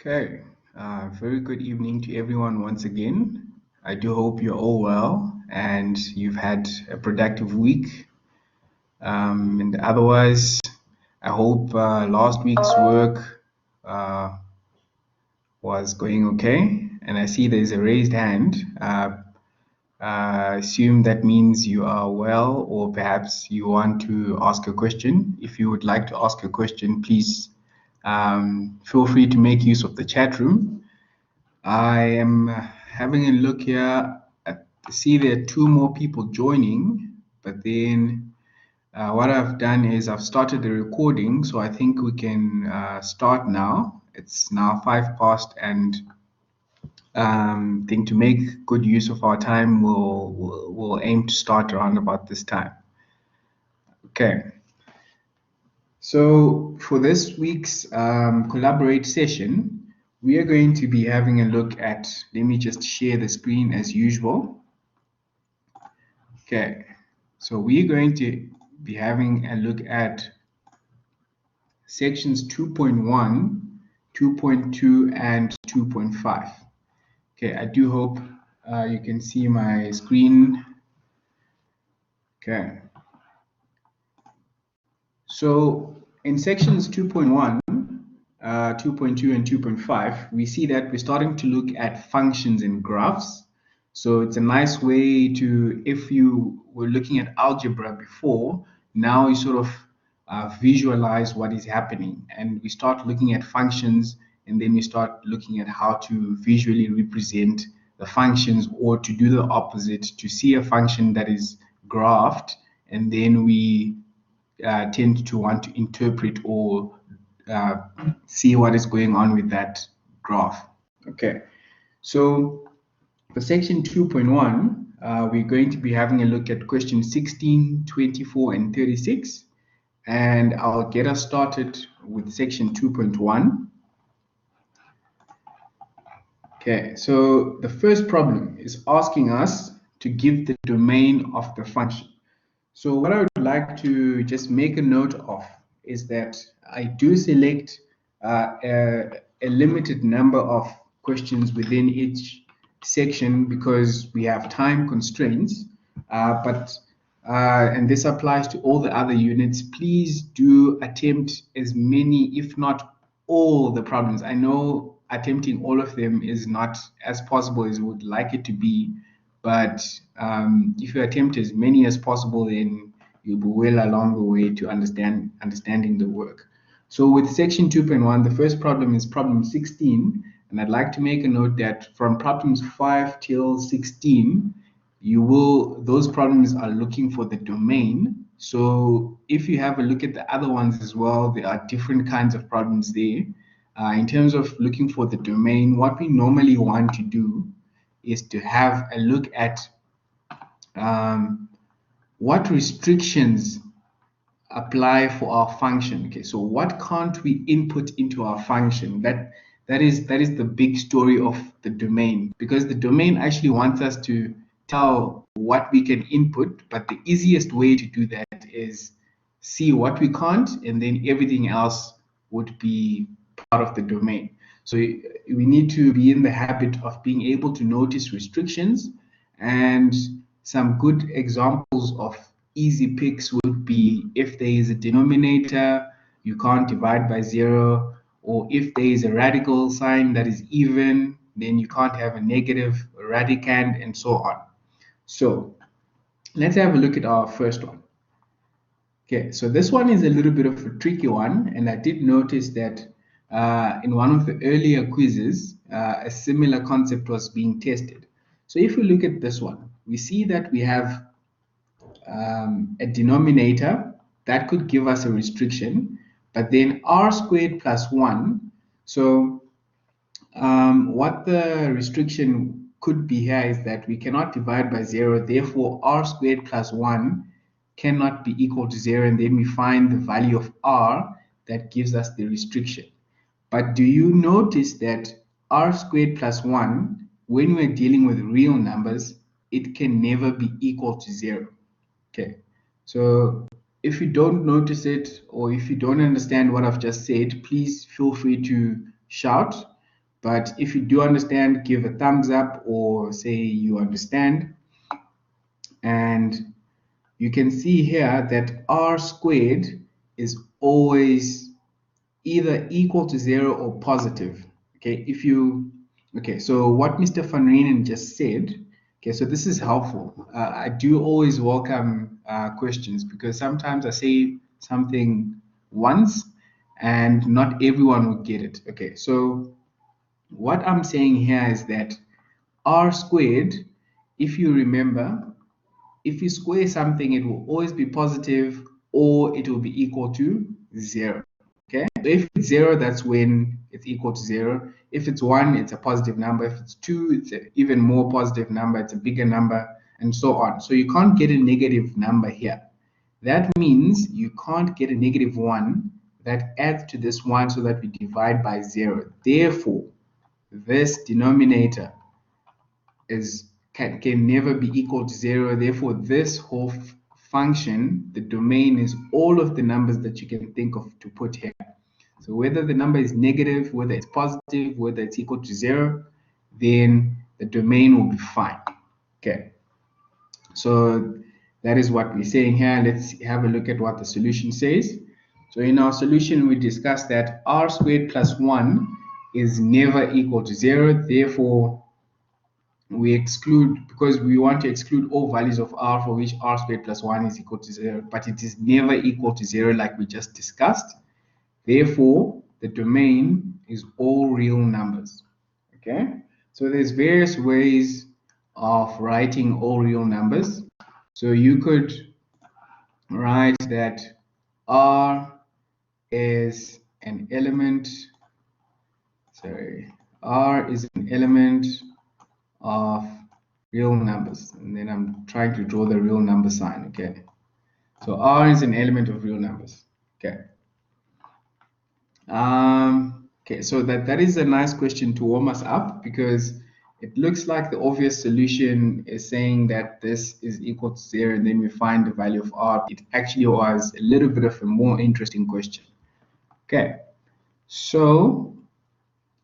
Okay, very good evening to everyone once again. I do hope you're all well and you've had a productive week. And otherwise, I hope last week's work uh, was going okay. And I see there's a raised hand. Assume that means you are well, or perhaps you want to ask a question. If you would like to ask a question, please feel free to make use of the chat room. I am having a look here. See there are two more people joining, but then what I've done is I've started the recording, so I think we can start now. It's now 5 past, and I think to make good use of our time, we'll aim to start around about this time. Okay. So for this week's Collaborate session, we are going to be having a look at, let me just share the screen as usual. Okay, so we're going to be having a look at sections 2.1, 2.2, and 2.5. Okay, I do hope you can see my screen. Okay. So in sections 2.1, 2.2, and 2.5, we see that we're starting to look at functions and graphs. So it's a nice way to, if you were looking at algebra before, now you sort of visualize what is happening. And we start looking at functions, and then we start looking at how to visually represent the functions, or to do the opposite, to see a function that is graphed, and then we tend to want to interpret or see what is going on with that graph. Okay, so for section 2.1, we're going to be having a look at questions 16, 24, and 36. And I'll get us started with section 2.1. Okay, so the first problem is asking us to give the domain of the function. So what I would like to just make a note of is that I do select a limited number of questions within each section because we have time constraints, and this applies to all the other units. Please do attempt as many, if not all, the problems. I know attempting all of them is not as possible as we would like it to be, but if you attempt as many as possible, then you'll be well along the way to understanding the work. So with section 2.1, the first problem is problem 16, and I'd like to make a note that from problems 5 till 16, those problems are looking for the domain. So if you have a look at the other ones as well, there are different kinds of problems there. In terms of looking for the domain, what we normally want to do is to have a look at what restrictions apply for our function. Okay, so what can't we input into our function? That is the big story of the domain, because the domain actually wants us to tell what we can input, but the easiest way to do that is see what we can't, and then everything else would be part of the domain. So we need to be in the habit of being able to notice restrictions, and some good examples of easy picks would be if there is a denominator, you can't divide by 0, or if there is a radical sign that is even, then you can't have a negative radicand, and so on. So let's have a look at our first one. Okay, so this one is a little bit of a tricky one, and I did notice that in one of the earlier quizzes, a similar concept was being tested. So if we look at this one, we see that we have a denominator that could give us a restriction, but then r squared plus 1. So what the restriction could be here is that we cannot divide by 0, therefore r squared plus 1 cannot be equal to 0, and then we find the value of r that gives us the restriction. But do you notice that r squared plus 1, when we're dealing with real numbers, it can never be equal to 0? Okay, so if you don't notice it, or if you don't understand what I've just said, please feel free to shout. But if you do understand, give a thumbs up or say you understand. And you can see here that r squared is always either equal to 0 or positive. Okay, so what Mr. Van Reenen just said, okay, so this is helpful. I do always welcome questions, because sometimes I say something once and not everyone will get it. Okay, so what I'm saying here is that r squared, if you remember, if you square something, it will always be positive or it will be equal to 0. Okay, so if it's 0, that's when it's equal to 0. If it's 1, it's a positive number. If it's 2, it's an even more positive number. It's a bigger number, and so on. So you can't get a negative number here. That means you can't get a negative 1 that adds to this 1 so that we divide by 0. Therefore, this denominator can never be equal to 0. Therefore, this whole function, the domain, is all of the numbers that you can think of to put here. So whether the number is negative, whether it's positive, whether it's equal to 0, then the domain will be fine. Okay, so that is what we're saying here. Let's have a look at what the solution says. So in our solution, we discussed that r squared plus 1 is never equal to 0. Therefore, we exclude, because we want to exclude all values of r for which r squared plus 1 is equal to 0, but it is never equal to 0 like we just discussed. Therefore, the domain is all real numbers. Okay, so there's various ways of writing all real numbers. So you could write that r is an element, r is an element of real numbers, and then I'm trying to draw the real number sign. Okay, so r is an element of real numbers. Okay. Okay, so that is a nice question to warm us up, because it looks like the obvious solution is saying that this is equal to 0, and then we find the value of r. It actually was a little bit of a more interesting question. Okay, so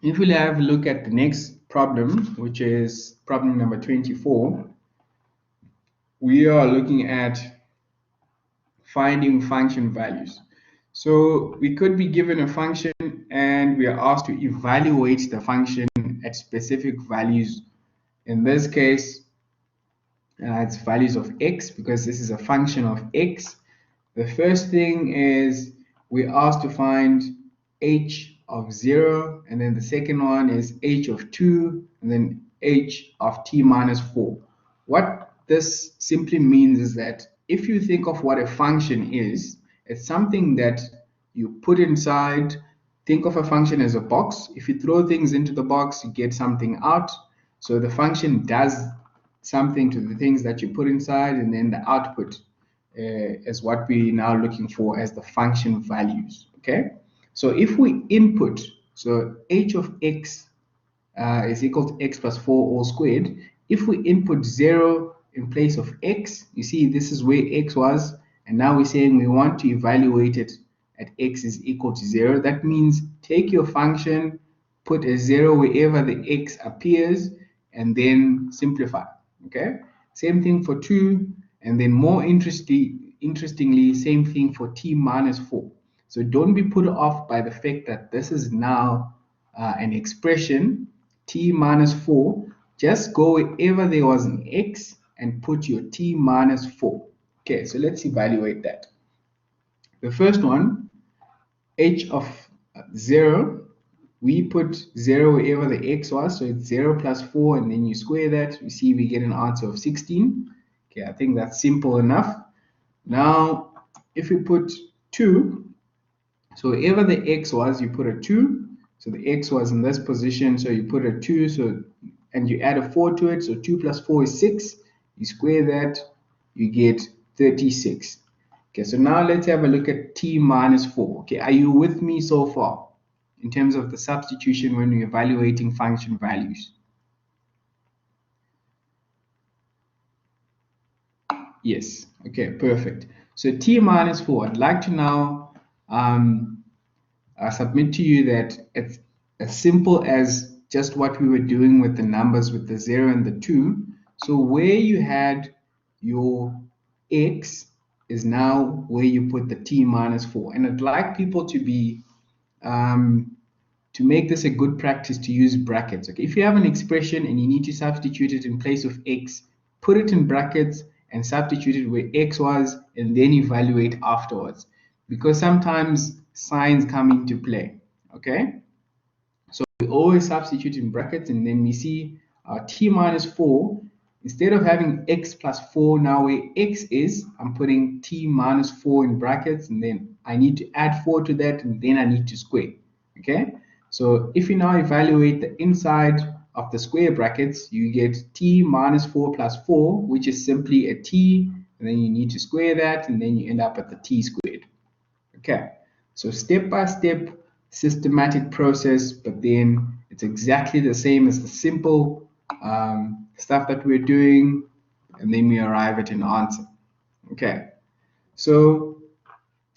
if we have a look at the next problem, which is problem number 24, we are looking at finding function values. So we could be given a function and we are asked to evaluate the function at specific values. In this case, it's values of x, because this is a function of x. The first thing is we're asked to find h of 0, and then the second one is h of 2, and then h of t minus 4. What this simply means is that if you think of what a function is, it's something that you put inside. Think of a function as a box. If you throw things into the box, you get something out. So the function does something to the things that you put inside, and then the output is what we're now looking for as the function values. Okay, so if we input, so h of x is equal to x plus 4 all squared. If we input 0 in place of x, you see this is where x was, and now we're saying we want to evaluate it at x is equal to 0. That means take your function, put a 0 wherever the x appears, and then simplify. Okay, same thing for 2, and then more interestingly, same thing for t minus 4. So don't be put off by the fact that this is now an expression, t minus 4. Just go wherever there was an x and put your t minus 4. Okay, so let's evaluate that. The first one, h of 0, we put 0 wherever the x was, so it's 0 plus 4, and then you square that. You see we get an answer of 16. Okay, I think that's simple enough. Now, if we put 2, so wherever the x was, you put a 2. So the x was in this position, so you put a 2, so and you add a 4 to it, so 2 plus 4 is 6. You square that, you get 36. Okay, so now let's have a look at t minus 4. Okay, are you with me so far in terms of the substitution when we're evaluating function values? Yes. Okay, perfect. So t minus 4, I'd like to now submit to you that it's as simple as just what we were doing with the numbers with the 0 and the 2. So where you had your x is now where you put the t minus 4. And I'd like people to be to make this a good practice to use brackets. Okay, if you have an expression and you need to substitute it in place of x, put it in brackets and substitute it where x was, and then evaluate afterwards, because sometimes signs come into play. Okay, so we always substitute in brackets, and then we see t minus 4. Instead of having x plus 4, now where x is, I'm putting t minus 4 in brackets, and then I need to add 4 to that, and then I need to square. Okay, so if you now evaluate the inside of the square brackets, you get t minus 4 plus 4, which is simply a t, and then you need to square that, and then you end up at the t squared. Okay, so step-by-step systematic process, but then it's exactly the same as the simple stuff that we're doing, and then we arrive at an answer. Okay, so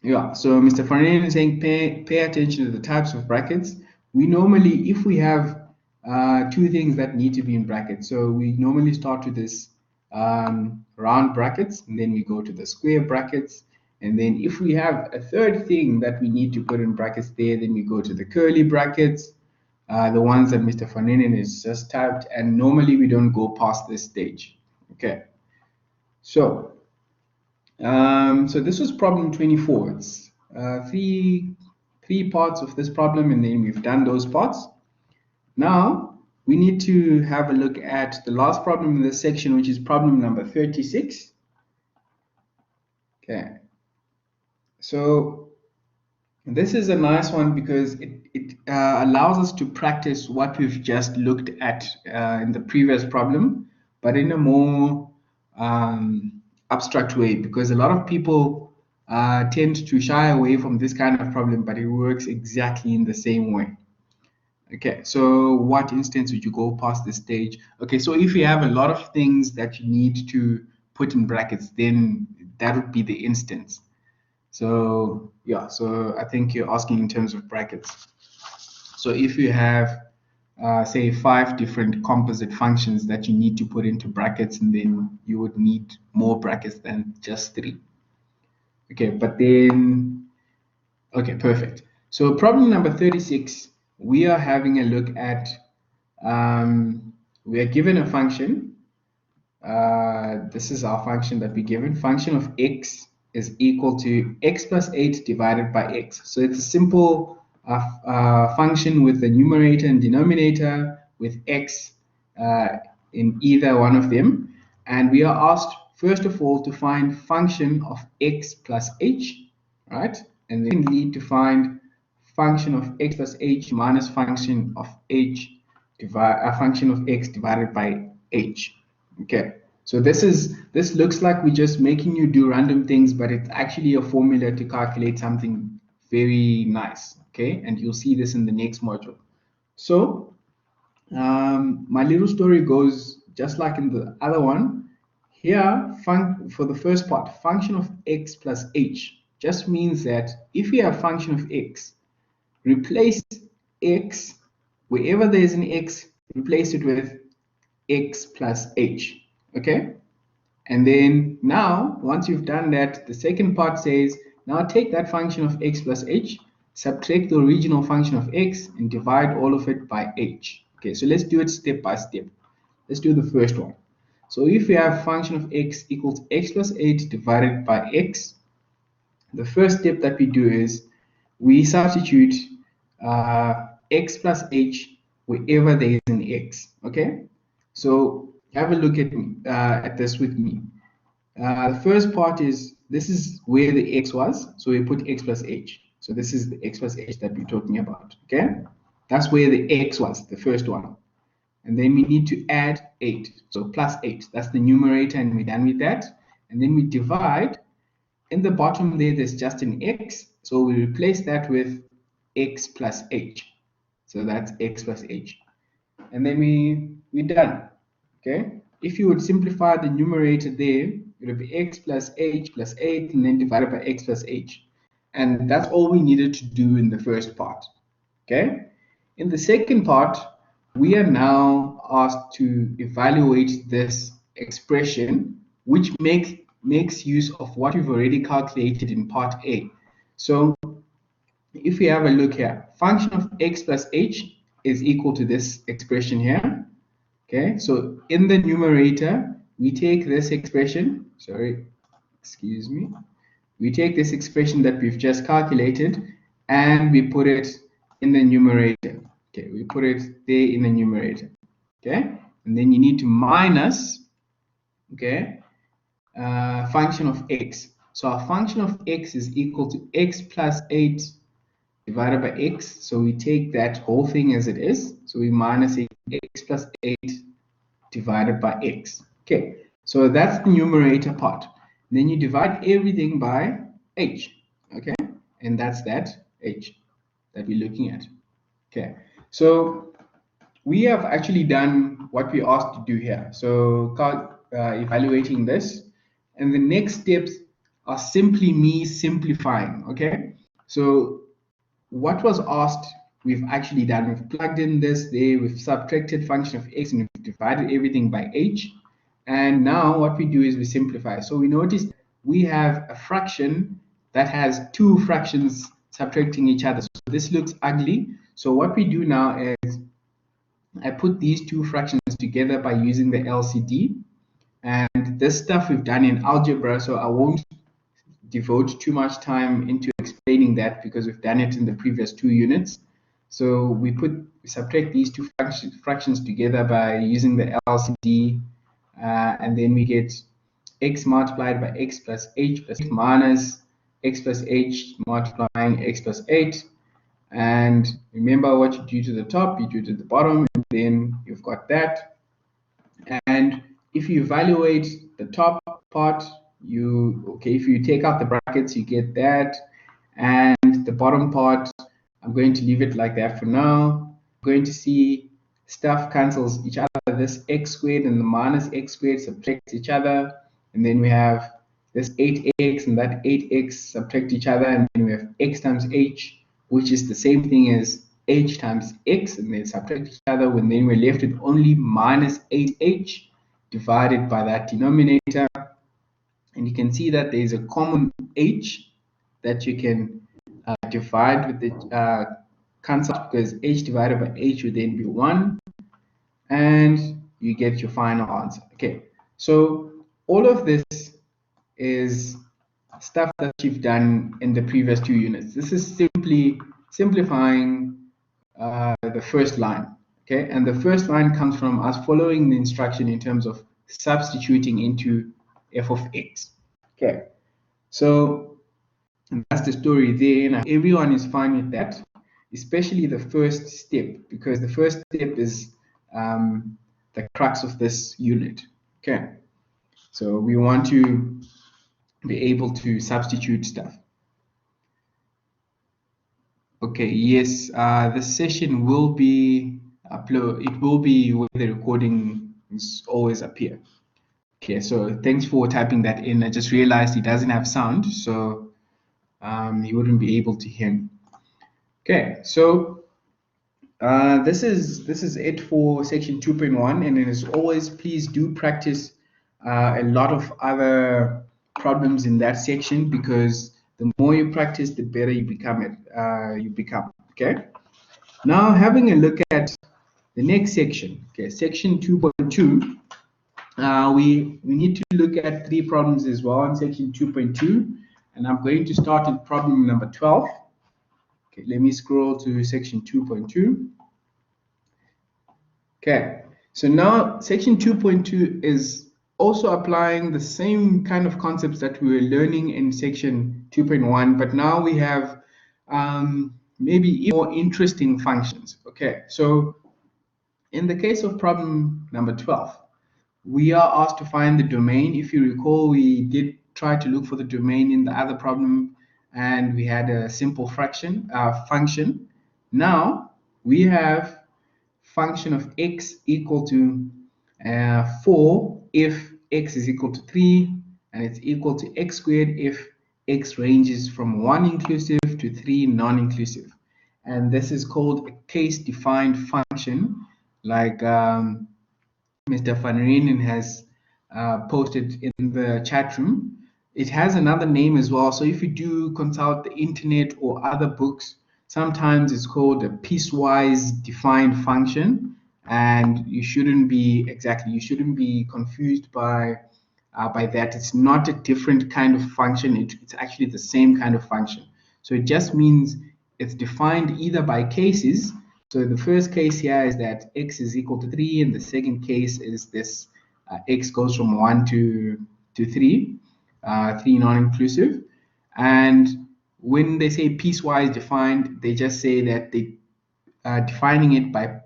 yeah, so Mr. Farnan is saying pay attention to the types of brackets. We normally, if we have two things that need to be in brackets, so we normally start with this round brackets, and then we go to the square brackets, and then if we have a third thing that we need to put in brackets there, then we go to the curly brackets, the ones that Mr. Farnan has just typed, and normally we don't go past this stage. Okay, so so this was problem 24. It's three parts of this problem, and then we've done those parts. Now we need to have a look at the last problem in this section, which is problem number 36. Okay, so this is a nice one because it allows us to practice what we've just looked at in the previous problem, but in a more abstract way, because a lot of people tend to shy away from this kind of problem, but it works exactly in the same way. Okay, so what instance would you go past this stage? Okay, so if you have a lot of things that you need to put in brackets, then that would be the instance. So yeah, so I think you're asking in terms of brackets. So if you have say 5 different composite functions that you need to put into brackets, and then you would need more brackets than just 3. Okay, but then, okay, perfect. So problem number 36, we are having a look at, we are given a function. This is our function that we're given. Function of x is equal to x plus 8 divided by x. So it's a simple function with the numerator and denominator with x in either one of them. And we are asked, first of all, to find function of x plus h, right? And then lead to find function of x plus h minus function of h function of x divided by h. Okay, so this looks like we're just making you do random things, but it's actually a formula to calculate something very nice. Okay, and you'll see this in the next module. So my little story goes just like in the other one. Here, for the first part, function of x plus h just means that if you have function of x, replace x, wherever there's an x, replace it with x plus h. Okay, and then now once you've done that, the second part says, now take that function of x plus h, subtract the original function of x, and divide all of it by h. Okay, so let's do it step by step. Let's do the first one. So if we have function of x equals x plus 8 divided by x, the first step that we do is we substitute x plus h wherever there is an x. Okay, so have a look at this with me. The first part is, this is where the x was, so we put x plus h. So this is the x plus h that we're talking about. Okay, that's where the x was, the first one. And then we need to add 8, so plus 8. That's the numerator, and we're done with that. And then we divide. In the bottom there, there's just an x, so we replace that with x plus h. So that's x plus h. And then we're done. Okay, if you would simplify the numerator there, it would be x plus h plus 8, and then divided by x plus h. And that's all we needed to do in the first part. Okay, in the second part, we are now asked to evaluate this expression, which makes use of what we've already calculated in part A. So if we have a look here, function of x plus h is equal to this expression here. Okay, so in the numerator, we take this expression, excuse me, we take this expression that we've just calculated and we put it in the numerator. Okay, we put it there in the numerator. Okay, and then you need to minus, okay, function of x. So our function of x is equal to x plus 8 divided by x. So we take that whole thing as it is. So we minus x plus 8 divided by x. Okay, so that's the numerator part. Then you divide everything by h. Okay, and that's that h that we're looking at. Okay, so we have actually done what we asked to do here. So evaluating this, and the next steps are simply me simplifying. Okay, so what was asked, we've actually done. We've plugged in this there, we've subtracted function of x, and we've divided everything by h. And now what we do is we simplify. So we notice we have a fraction that has two fractions subtracting each other. So this looks ugly. So what we do now is I put these two fractions together by using the LCD. And this stuff we've done in algebra, so I won't devote too much time into explaining that because we've done it in the previous 2 units. So we subtract these two fractions together by using the LCD, and then we get x multiplied by x plus h plus minus x plus h multiplying x plus 8. And remember what you do to the top, you do to the bottom, and then you've got that. And if you evaluate the top part, if you take out the brackets, you get that. And the bottom part, I'm going to leave it like that for now. I'm going to see stuff cancels each other. This x squared and the minus x squared subtract each other. And then we have this 8x and that 8x subtract each other. And then we have x times h, which is the same thing as h times x, and they subtract each other. And then we're left with only minus 8h divided by that denominator. And you can see that there's a common h that you can divide with the concept, because h divided by h would then be 1, and you get your final answer. Okay, so all of this is stuff that you've done in the previous 2 units. This is simply simplifying the first line. Okay, and the first line comes from us following the instruction in terms of substituting into f of x. Okay, so that's the story there. Now, everyone is fine with that, especially the first step, because the first step is the crux of this unit. Okay, so we want to be able to substitute stuff. Okay, yes, the session will be upload. It will be where the recording is always appear. Okay, so thanks for typing that in. I just realized he doesn't have sound, so he wouldn't be able to hear me. Okay, so this is it for section 2.1, and as always, please do practice a lot of other problems in that section, because the more you practice, the better you become. Okay. Now, having a look at the next section. Okay, section 2.2. We need to look at 3 problems as well in section 2.2, and I'm going to start with problem number 12. Okay, let me scroll to section 2.2. Okay, so now section 2.2 is also applying the same kind of concepts that we were learning in section 2.1, but now we have maybe more interesting functions. Okay, so in the case of problem number 12, we are asked to find the domain. If you recall, we did try to look for the domain in the other problem, and we had a simple function. Now we have function of x equal to 4 if x is equal to 3, and it's equal to x squared if x ranges from 1 inclusive to 3 non-inclusive. And this is called a case-defined function. like Mr. Van Reenen has posted in the chat room. It has another name as well. So if you do consult the internet or other books, sometimes it's called a piecewise defined function. And you shouldn't be confused by that. It's not a different kind of function. It's actually the same kind of function. So it just means it's defined either by cases. So the first case here is that x is equal to 3, and the second case is this x goes from 1 to 3, 3 non-inclusive. And when they say piecewise defined, they just say that they are defining it by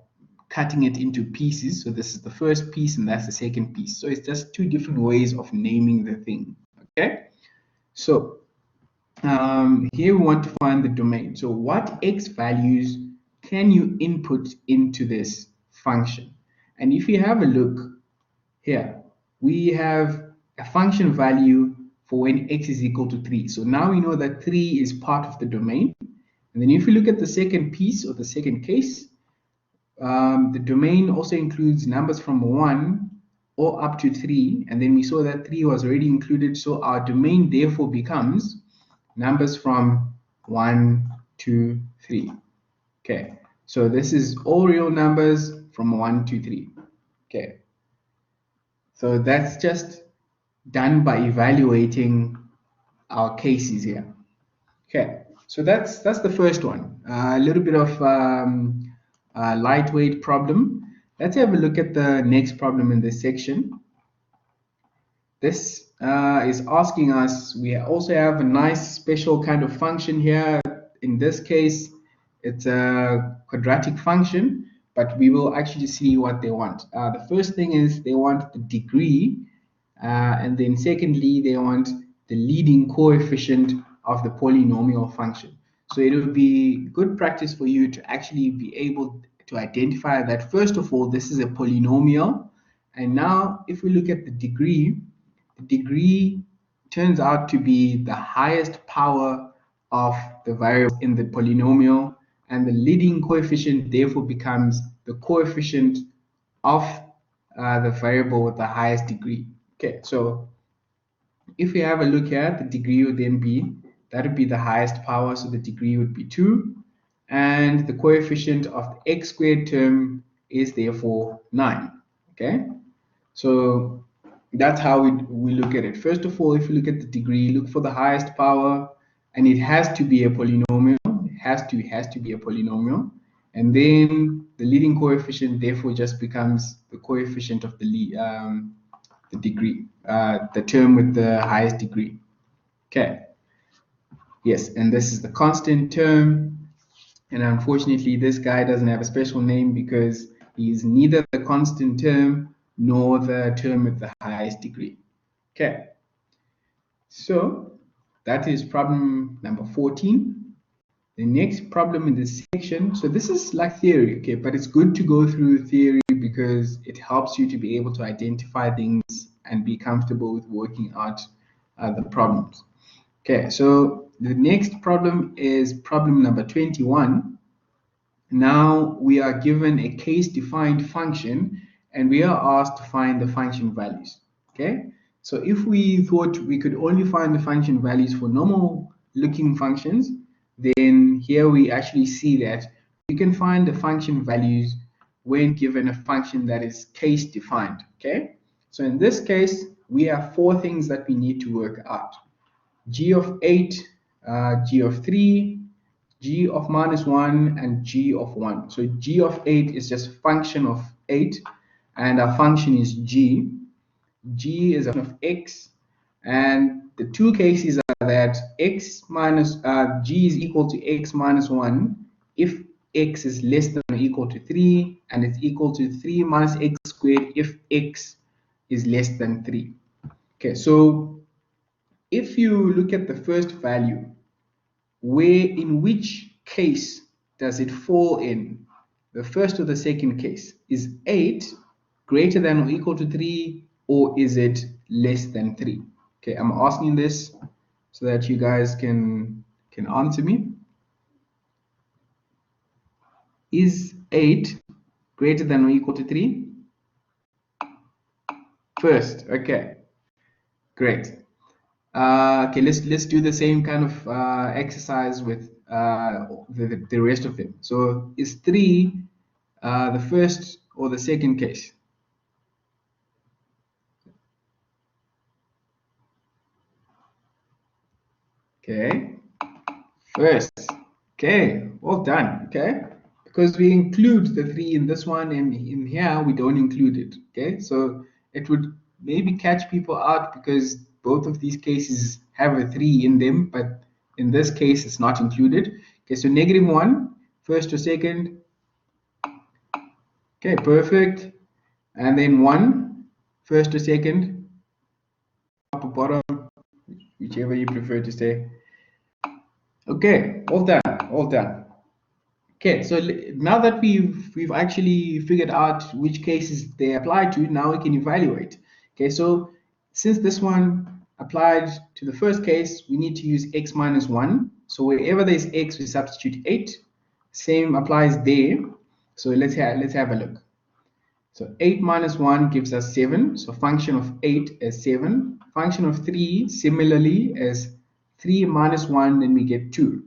cutting it into pieces. So this is the first piece and that's the second piece. So it's just two different ways of naming the thing. Okay. So here we want to find the domain. So what x values can you input into this function? And if you have a look here, we have a function value for when x is equal to 3. So now we know that 3 is part of the domain. And then if you look at the second piece or the second case, the domain also includes numbers from 1 or up to 3, and then we saw that 3 was already included, so our domain therefore becomes numbers from 1 to 3. Okay, so this is all real numbers from 1 to 3. Okay, so that's just done by evaluating our cases here. Okay, so that's the first one. A little bit of lightweight problem. Let's have a look at the next problem in this section. This is asking us, we also have a nice special kind of function here. In this case, it's a quadratic function, but we will actually see what they want. The first thing is they want the degree, and then secondly, they want the leading coefficient of the polynomial function. So it would be good practice for you to actually be able to identify that, first of all, this is a polynomial. And now if we look at the degree turns out to be the highest power of the variable in the polynomial, and the leading coefficient therefore becomes the coefficient of the variable with the highest degree. Okay, so if we have a look here, the degree would then be, that would be the highest power, so the degree would be 2, and the coefficient of the x squared term is therefore 9. Okay, so that's how we look at it. First of all, if you look at the degree, look for the highest power, and it has to be a polynomial. It has to be a polynomial, and then the leading coefficient therefore just becomes the coefficient of the degree, the term with the highest degree. Okay. Yes, and this is the constant term. And unfortunately, this guy doesn't have a special name because he's neither the constant term nor the term with the highest degree. Okay, so that is problem number 14. The next problem in this section, so this is like theory, okay, but it's good to go through theory because it helps you to be able to identify things and be comfortable with working out the problems. Okay, so the next problem is problem number 21. Now we are given a case-defined function and we are asked to find the function values. Okay, so if we thought we could only find the function values for normal looking functions, then here we actually see that we can find the function values when given a function that is case-defined. Okay, so in this case, we have 4 things that we need to work out: g of 8, g of 3, g of -1, and g of 1. So g of 8 is just a function of 8, and our function is g. G is a function of x, and the two cases are that x minus g is equal to x minus 1 if x is less than or equal to 3, and it's equal to 3 minus x squared if x is less than 3. Okay, so if you look at the first value, in which case does it fall in? The first or the second case? Is 8 greater than or equal to 3, or is it less than 3? Okay, I'm asking this so that you guys can answer me. Is 8 greater than or equal to 3? First, okay, great. Okay, let's do the same kind of exercise with the rest of them. So is 3 the first or the second case? Okay, first. Okay, well done. Okay, because we include the 3 in this one, and in here we don't include it. Okay, so it would maybe catch people out because both of these cases have a 3 in them, but in this case it's not included. Okay, so -1, first or second. Okay, perfect. And then 1, first or second, top or bottom, whichever you prefer to say. Okay, all done, all done. Okay, so now that we've actually figured out which cases they apply to, now we can evaluate. Okay, so since this one applied to the first case, we need to use x minus 1. So wherever there's x, we substitute 8. Same applies there. So let's have a look. So 8 minus 1 gives us 7. So function of 8 is 7. Function of 3 similarly is 3 minus 1, then we get 2.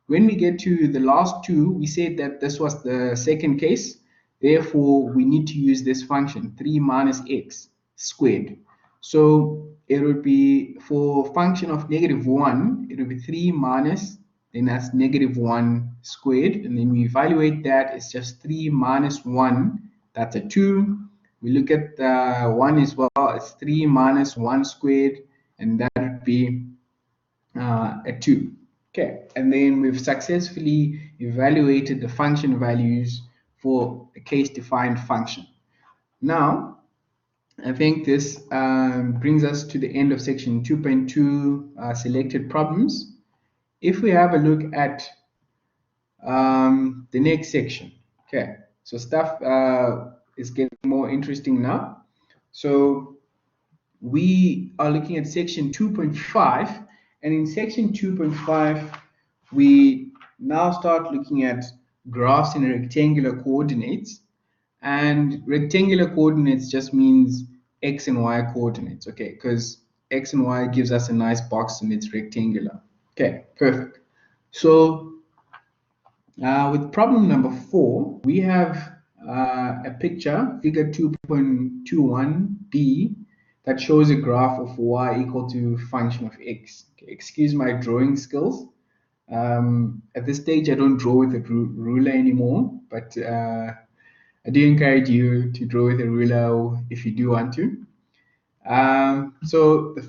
When we get to the last two, we said that this was the second case. Therefore, we need to use this function, 3 minus x squared. So it would be, for function of -1, it would be 3 minus, then that's -1 squared. And then we evaluate that, it's just 3 minus 1, that's a 2. We look at the 1 as well, it's 3 minus 1 squared, and that would be a 2. Okay, and then we've successfully evaluated the function values for a case-defined function. Now, I think this brings us to the end of section 2.2, selected problems. If we have a look at the next section, okay, so stuff is getting more interesting now. So we are looking at section 2.5, and in section 2.5 we now start looking at graphs in rectangular coordinates. And rectangular coordinates just means x and y coordinates, okay, because x and y gives us a nice box and it's rectangular. Okay, perfect. So with problem number 4, we have a picture, figure 2.21b, that shows a graph of y equal to function of x. Okay, excuse my drawing skills. At this stage, I don't draw with a ruler anymore, but I do encourage you to draw with a ruler if you do want to. So the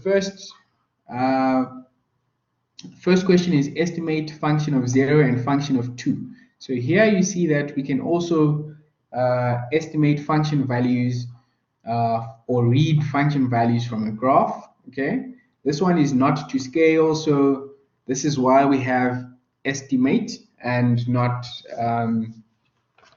first question is estimate function of 0 and function of 2. So here you see that we can also estimate function values or read function values from a graph. Okay, this one is not to scale, so this is why we have estimate and not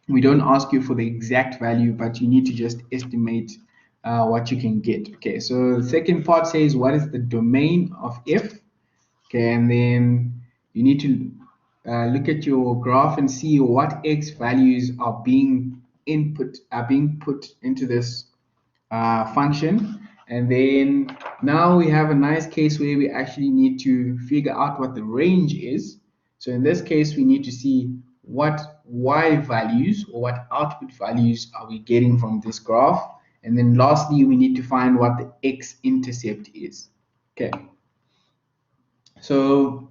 we don't ask you for the exact value, but you need to just estimate what you can get. Okay, so the second part says what is the domain of f. Okay, and then you need to look at your graph and see what x values are being put into this function. And then now we have a nice case where we actually need to figure out what the range is. So in this case, we need to see what y values or what output values are we getting from this graph. And then lastly, we need to find what the x-intercept is. Okay. So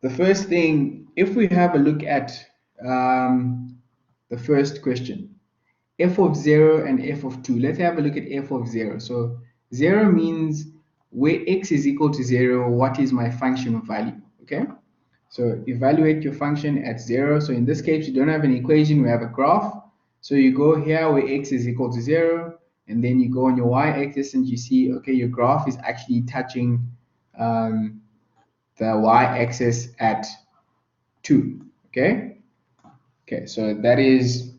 the first thing, if we have a look at the first question, f of 0 and f of 2. Let's have a look at f of 0. So 0 means where x is equal to 0, what is my function value? Okay, so evaluate your function at 0. So in this case, you don't have an equation, we have a graph. So you go here where x is equal to 0, and then you go on your y-axis and you see, okay, your graph is actually touching the y-axis at 2. Okay, so that is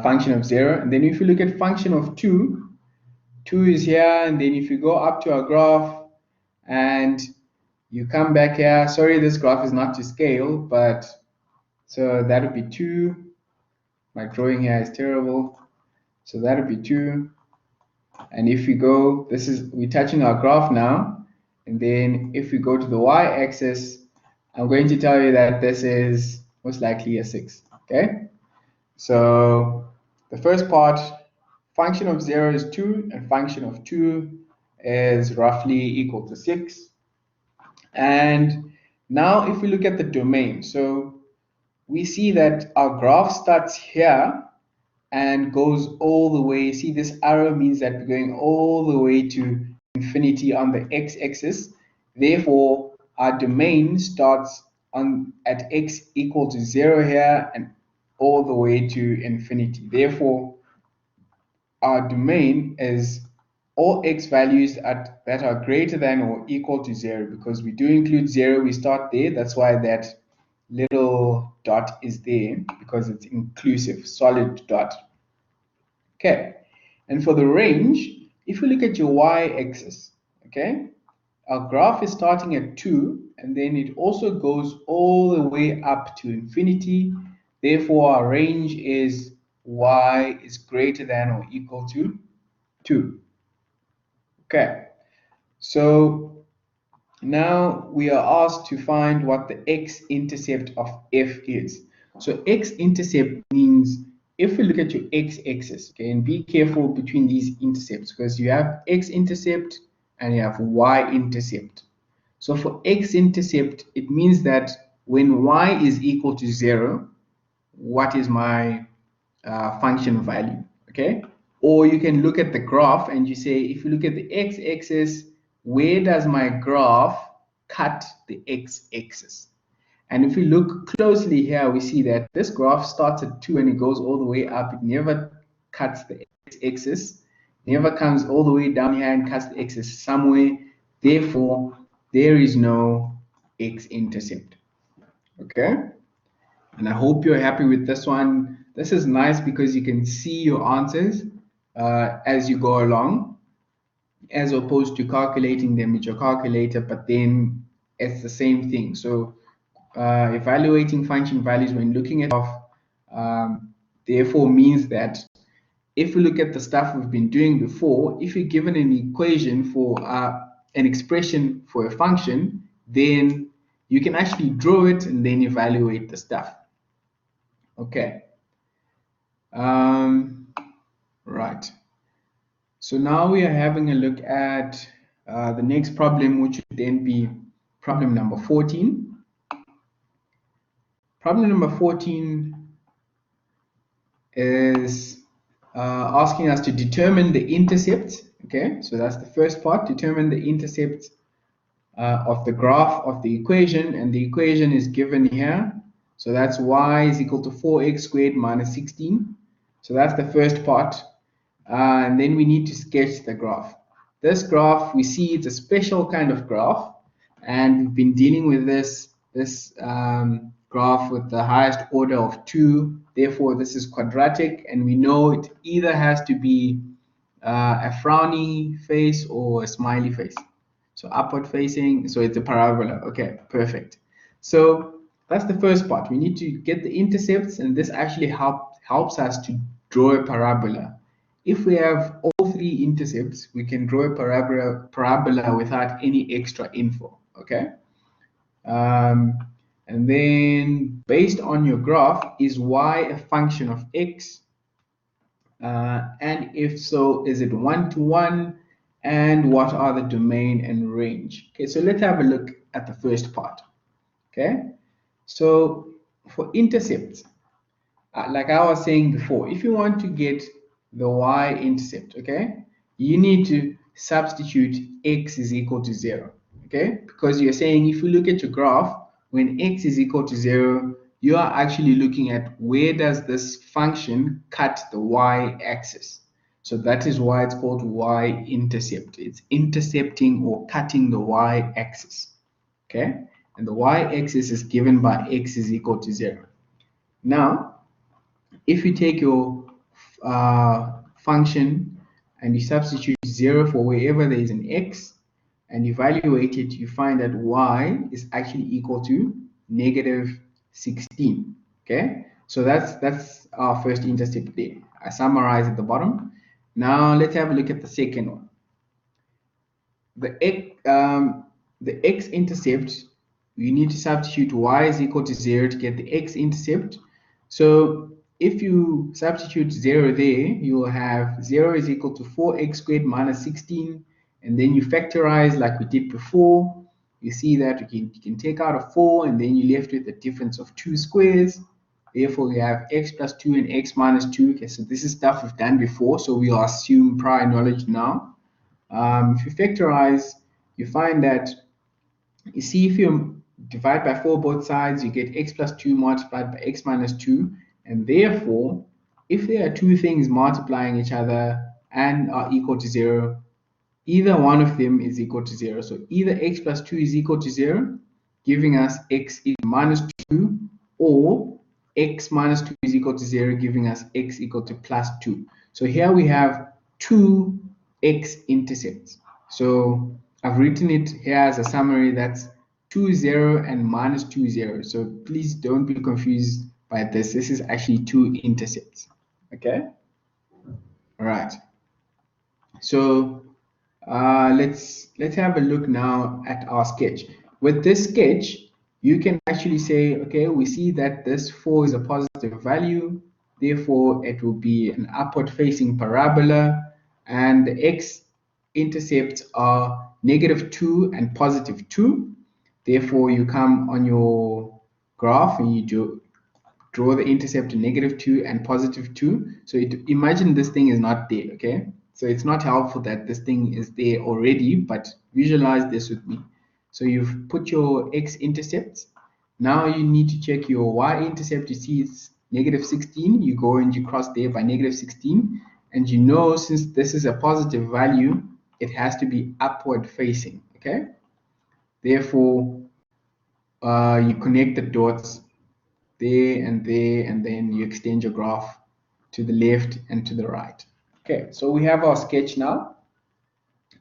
function of 0. And then if you look at function of 2, 2 is here, and then if you go up to our graph and you come back here, sorry, this graph is not to scale, but so that would be 2, My drawing here is terrible. So that'll be 2. And if we go, we're touching our graph now. And then if we go to the y-axis, I'm going to tell you that this is most likely a 6. Okay? So the first part, function of 0 is 2, and function of 2 is roughly equal to 6. And now if we look at the domain, so we see that our graph starts here and goes all the way. See, this arrow means that we're going all the way to infinity on the x-axis. Therefore, our domain starts at x equal to 0 here and all the way to infinity. Therefore, our domain is all x values that are greater than or equal to 0, because we do include 0. We start there. That's why that little dot is there, because it's inclusive, solid dot. Okay, and for the range, if you look at your y-axis, okay, our graph is starting at 2, and then it also goes all the way up to infinity. Therefore, our range is y is greater than or equal to 2. Okay, so now we are asked to find what the x-intercept of f is. So x-intercept means, if we look at your x-axis, okay, and be careful between these intercepts, because you have x-intercept and you have y-intercept. So for x-intercept, it means that when y is equal to 0, what is my function value, okay? Or you can look at the graph and you say, if you look at the x-axis, where does my graph cut the x-axis? And if we look closely here, we see that this graph starts at 2 and it goes all the way up. It never cuts the x-axis, never comes all the way down here and cuts the x-axis somewhere. Therefore, there is no x-intercept, okay? And I hope you're happy with this one. This is nice because you can see your answers as you go along, as opposed to calculating them with your calculator, but then it's the same thing. So evaluating function values when looking at therefore means that if we look at the stuff we've been doing before, if you're given an equation for an expression for a function, then you can actually draw it and then evaluate the stuff. Okay. Right. So now we are having a look at the next problem, which would then be problem number 14. Problem number 14 is asking us to determine the intercept. Okay, so that's the first part, determine the intercept of the graph of the equation, and the equation is given here. So that's y is equal to 4x squared minus 16. So that's the first part. And then we need to sketch the graph. This graph, we see it's a special kind of graph, and we've been dealing with this graph with the highest order of 2. Therefore, this is quadratic, and we know it either has to be a frowny face or a smiley face. So upward facing, so it's a parabola. Okay, perfect. So that's the first part. We need to get the intercepts, and this actually helps us to draw a parabola. If we have all 3 intercepts, we can draw a parabola without any extra info, okay? And then based on your graph, is y a function of x? And if so, is it 1-to-1? And what are the domain and range? Okay, so let's have a look at the first part. Okay, so for intercepts, like I was saying before, if you want to get the y-intercept, okay, you need to substitute x is equal to 0, okay, because you're saying if you look at your graph, when x is equal to 0, you are actually looking at where does this function cut the y-axis. So that is why it's called y-intercept. It's intercepting or cutting the y-axis, okay, and the y-axis is given by x is equal to 0. Now, if you take your function and you substitute 0 for wherever there is an x and evaluate it, you find that y is actually equal to negative 16. Okay, So that's our first intercept there. I summarize at the bottom. Now let's have a look at the second one. The x-intercept, you need to substitute y is equal to 0 to get the x-intercept. So if you substitute 0 there, you will have 0 is equal to 4x squared minus 16, and then you factorize like we did before. You see that you can take out a 4, and then you're left with a difference of 2 squares. Therefore, we have x plus 2 and x minus 2. Okay, so this is stuff we've done before, so we'll assume prior knowledge now. If you factorize, you find that, you see, if you divide by 4 both sides, you get x plus 2 multiplied by x minus 2. And therefore, if there are two things multiplying each other and are equal to 0, either one of them is equal to 0. So either x plus 2 is equal to 0, giving us x equal to minus 2, or x minus 2 is equal to 0, giving us x equal to plus 2. So here we have two x-intercepts. So I've written it here as a summary. That's 2, 0 and minus 2, 0. So please don't be confused by this. This is actually two intercepts. Okay? All right. So let's have a look now at our sketch. With this sketch, you can actually say, okay, we see that this 4 is a positive value, therefore it will be an upward facing parabola, and the x-intercepts are -2 and +2. Therefore, you come on your graph and you draw the intercept to -2 and +2. So imagine this thing is not there, okay? So it's not helpful that this thing is there already, but visualize this with me. So you've put your x-intercepts. Now you need to check your y-intercept. You see it's -16. You go and you cross there by -16. And you know, since this is a positive value, it has to be upward facing, okay? Therefore, you connect the dots there, and then you extend your graph to the left and to the right. Okay, so we have our sketch now.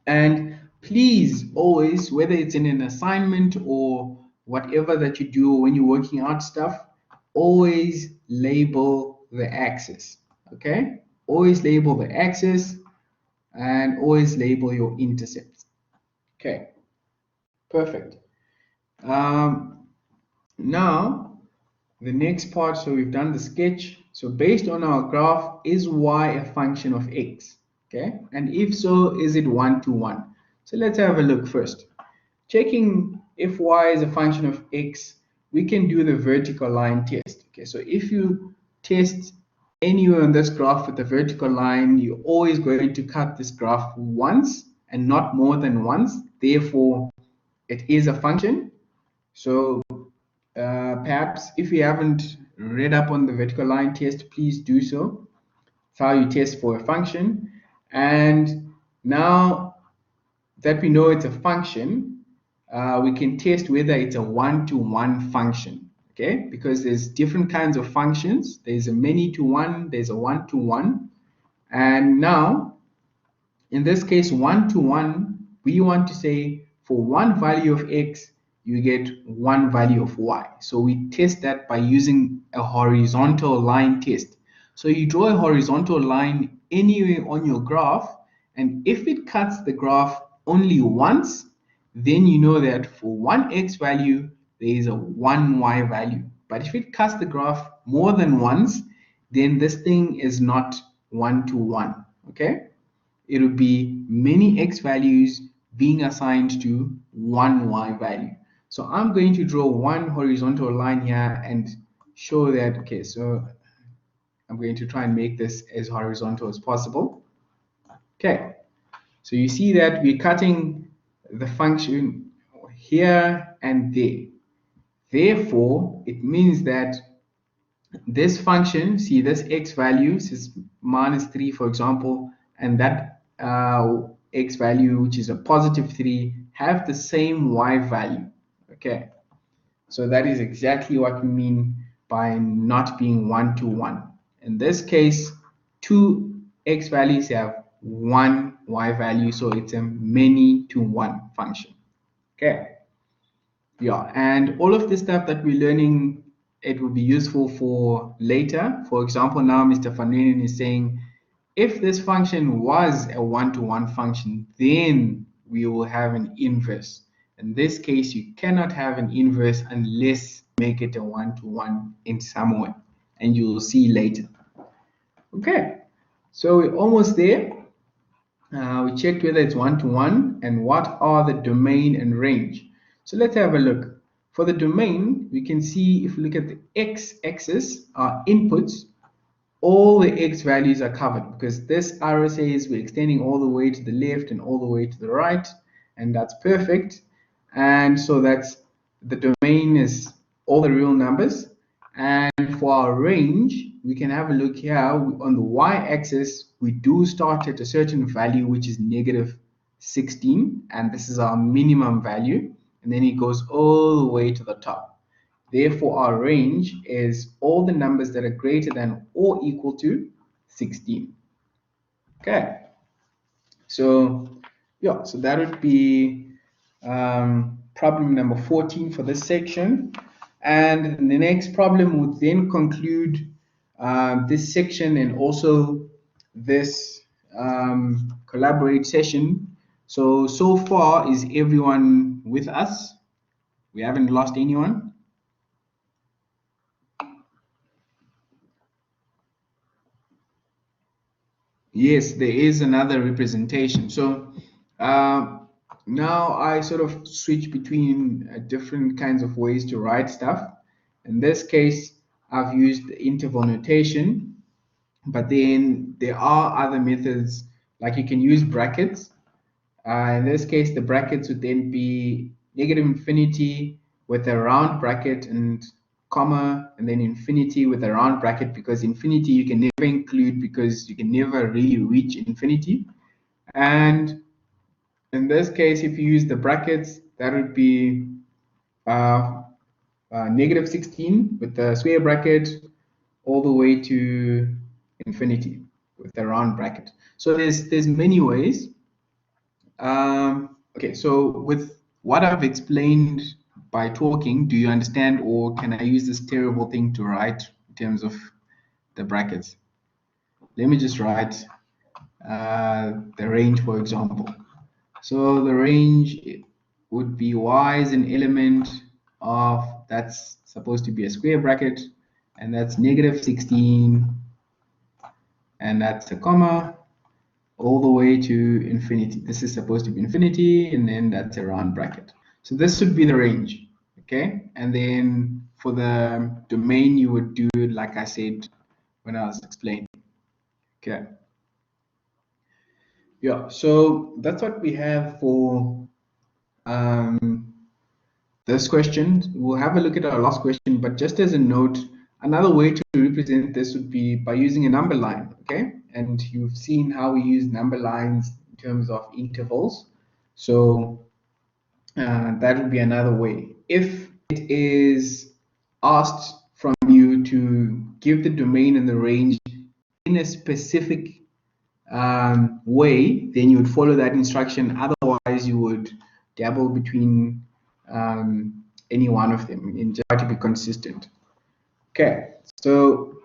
And please always, whether it's in an assignment or whatever that you do when you're working out stuff, always label the axis. Okay, always label the axis and always label your intercepts. Okay, perfect. Now the next part, so we've done the sketch. So based on our graph, is y a function of x? Okay, and if so, is it 1 to 1? So let's have a look first. Checking if y is a function of x, we can do the vertical line test. Okay, so if you test anywhere on this graph with the vertical line, you're always going to cut this graph once and not more than once. Therefore, it is a function. So perhaps if you haven't read up on the vertical line test, please do so. It's how you test for a function. And now that we know it's a function, we can test whether it's a one-to-one function, okay? Because there's different kinds of functions. There's a many-to-one, there's a one-to-one. And now, in this case, one-to-one, we want to say for one value of x, you get one value of y. So we test that by using a horizontal line test. So you draw a horizontal line anywhere on your graph, and if it cuts the graph only once, then you know that for one x value, there is a one y value. But if it cuts the graph more than once, then this thing is not one-to-one, okay? It will be many x values being assigned to one y value. So I'm going to draw one horizontal line here and show that, okay, so I'm going to try and make this as horizontal as possible. Okay, so you see that we're cutting the function here and there. Therefore, it means that this function, see this x value is -3, for example, and that x value, which is a +3, have the same y value. Okay, so that is exactly what we mean by not being one-to-one. In this case, two x values have one y value, so it's a many-to-one function. Okay, yeah, and all of this stuff that we're learning it would be useful for later. For example, now Mr. Van Renen is saying, if this function was a one-to-one function, then we will have an inverse. In this case, you cannot have an inverse unless you make it a one-to-one in some way, and you will see later. Okay, so we're almost there. We checked whether it's one-to-one and what are the domain and range. So let's have a look. For the domain, we can see if we look at the x-axis, our inputs, all the x values are covered because this arrow says we're extending all the way to the left and all the way to the right, and that's perfect. And so that's the domain is all the real numbers. And for our range, we can have a look here. On the y-axis, we do start at a certain value, which is -16, and this is our minimum value, and then it goes all the way to the top. Therefore, our range is all the numbers that are greater than or equal to 16. Okay, so yeah, so that would be problem number 14 for this section. And the next problem would then conclude this section and also this collaborate session. So far, is everyone with us? We haven't lost anyone? Yes, there is another representation. So now I sort of switch between different kinds of ways to write stuff. In this case, I've used the interval notation, but then there are other methods, like you can use brackets. In this case, the brackets would then be -infinity with a round bracket and comma, and then infinity with a round bracket, because infinity you can never include because you can never really reach infinity. And in this case, if you use the brackets, that would be -16 with the square bracket all the way to infinity with a round bracket. So there's many ways. Okay, so with what I've explained by talking, do you understand, or can I use this terrible thing to write in terms of the brackets? Let me just write the range, for example. So the range would be y is an element of, that's supposed to be a square bracket, and that's -16, and that's a comma, all the way to infinity. This is supposed to be infinity, and then that's a round bracket. So this would be the range, okay? And then for the domain, you would do it like I said when I was explaining, okay? Yeah, so that's what we have for this question. We'll have a look at our last question, but just as a note, another way to represent this would be by using a number line, okay? And you've seen how we use number lines in terms of intervals. So that would be another way. If it is asked from you to give the domain and the range in a specific way, then you would follow that instruction. Otherwise, you would dabble between any one of them and try to be consistent. Okay, so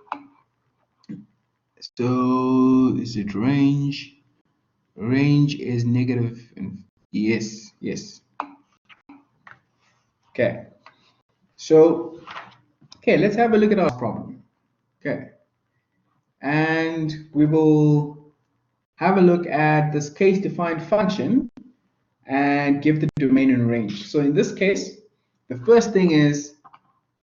is it range? Range is negative. Yes, yes. Okay, so okay, let's have a look at our problem. Okay, and we will have a look at this case-defined function and give the domain and range. So in this case, the first thing is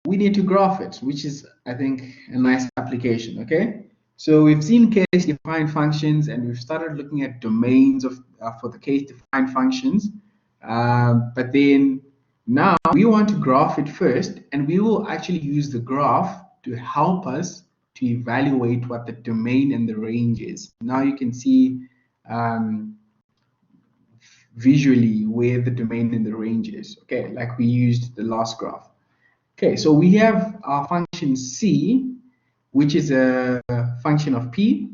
we need to graph it, which is, I think, a nice application, okay? So we've seen case-defined functions, and we've started looking at domains of for the case-defined functions. But then now we want to graph it first, and we will actually use the graph to help us to evaluate what the domain and the range is. Now you can see visually where the domain and the range is, okay, like we used the last graph. Okay, so we have our function c, which is a function of p,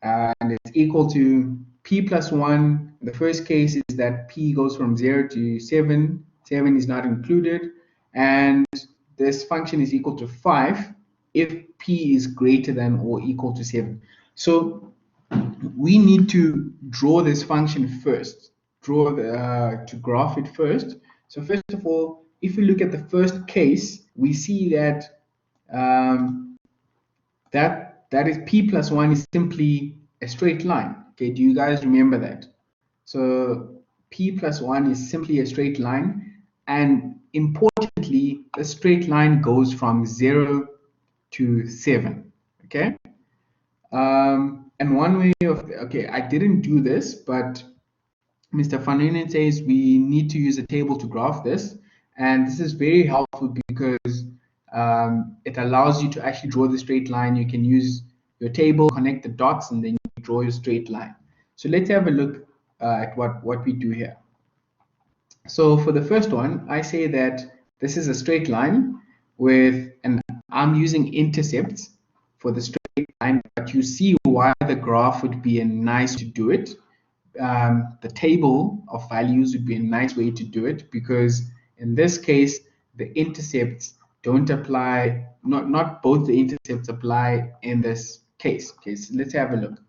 and it's equal to p plus 1. The first case is that p goes from 0 to 7. 7 is not included. And this function is equal to 5 if p is greater than or equal to 7. So we need to draw this function first, to graph it first. So first of all, if we look at the first case, we see that that is p plus 1 is simply a straight line. Okay, do you guys remember that? So p plus 1 is simply a straight line, and importantly, the straight line goes from 0 to 7. Okay, and one way of, okay, I didn't do this, but Mr. Van Renen says we need to use a table to graph this, and this is very helpful because it allows you to actually draw the straight line. You can use your table, connect the dots, and then you draw your straight line. So let's have a look at what we do here. So for the first one, I say that this is a straight line with, and I'm using intercepts for the straight line, but you see why the graph would be a nice to do it. The table of values would be a nice way to do it, because in this case, the intercepts don't apply, not both the intercepts apply in this case. Okay, so let's have a look.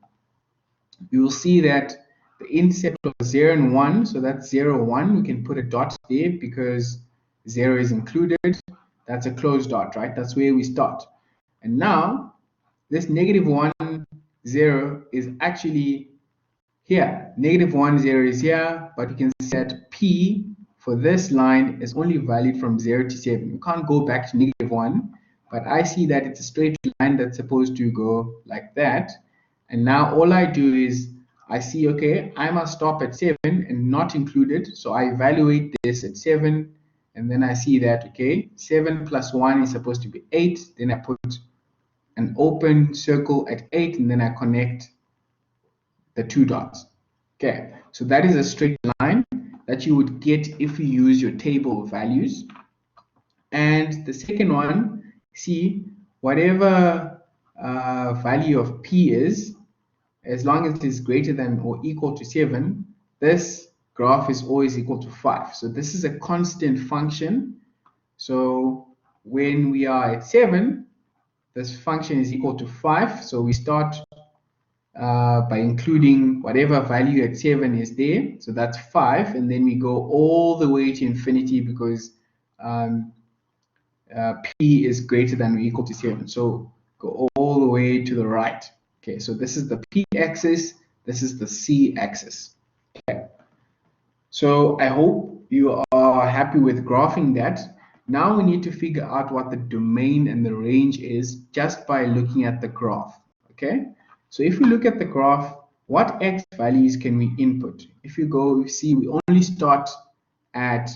You will see that the intercept of 0 and 1, so that's 0, 1, we can put a dot there because 0 is included. That's a closed dot, right? That's where we start. And now, this negative 1, 0 is actually here. Negative 1, 0 is here, but you can see that P for this line is only valid from 0 to 7. You can't go back to negative 1, but I see that it's a straight line that's supposed to go like that. And now all I do is I see, okay, I must stop at 7 and not included. So I evaluate this at 7, and then I see that, okay, 7 plus 1 is supposed to be 8. Then I put an open circle at 8, and then I connect the two dots. Okay, so that is a straight line that you would get if you use your table of values. And the second one, see, whatever value of p is, as long as it is greater than or equal to 7, this graph is always equal to 5. So this is a constant function. So when we are at 7, this function is equal to 5. So we start by including whatever value at 7 is there. So that's 5. And then we go all the way to infinity because p is greater than or equal to 7. So go all the way to the right. Okay, so this is the p-axis. This is the c-axis. Okay. So I hope you are happy with graphing that. Now we need to figure out what the domain and the range is just by looking at the graph. Okay, so if we look at the graph, what x values can we input? If you go, you see we only start at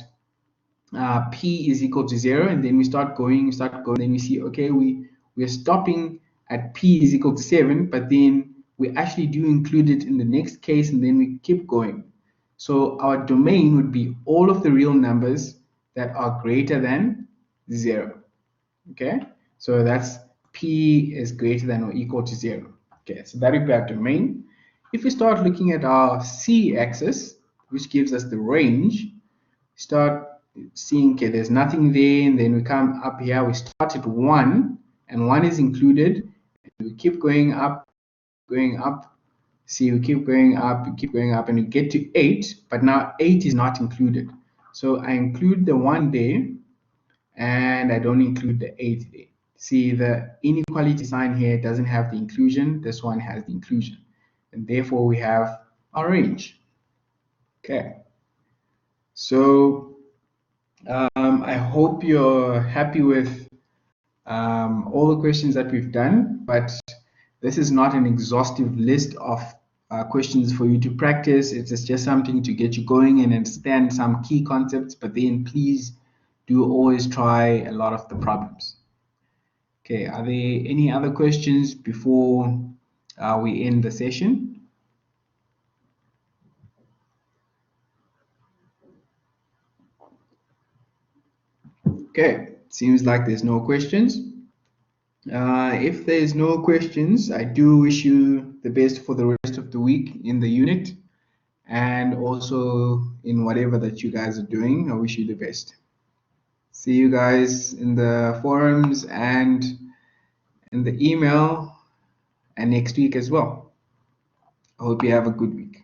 p is equal to 0, and then we start going, then we see, okay, we're stopping at p is equal to 7, but then we actually do include it in the next case, and then we keep going. So our domain would be all of the real numbers that are greater than 0. Okay, so that's p is greater than or equal to 0. Okay, so that would be our domain. If we start looking at our c-axis, which gives us the range, start seeing, okay, there's nothing there, and then we come up here, we start at 1, and 1 is included, and we keep going up, see, we keep going up, and we get to 8, but now 8 is not included. So I include the 1 there, and I don't include the 8 there. See, the inequality sign here doesn't have the inclusion, this one has the inclusion, and therefore we have our range. Okay, so I hope you're happy with all the questions that we've done, but this is not an exhaustive list of questions for you to practice. It's just something to get you going and understand some key concepts, but then please do always try a lot of the problems. Okay, are there any other questions before we end the session? Okay, seems like there's no questions. If there's no questions, I do wish you the best for the rest of the week in the unit, and also in whatever that you guys are doing. I wish you the best. See you guys in the forums and in the email and next week as well. I hope you have a good week.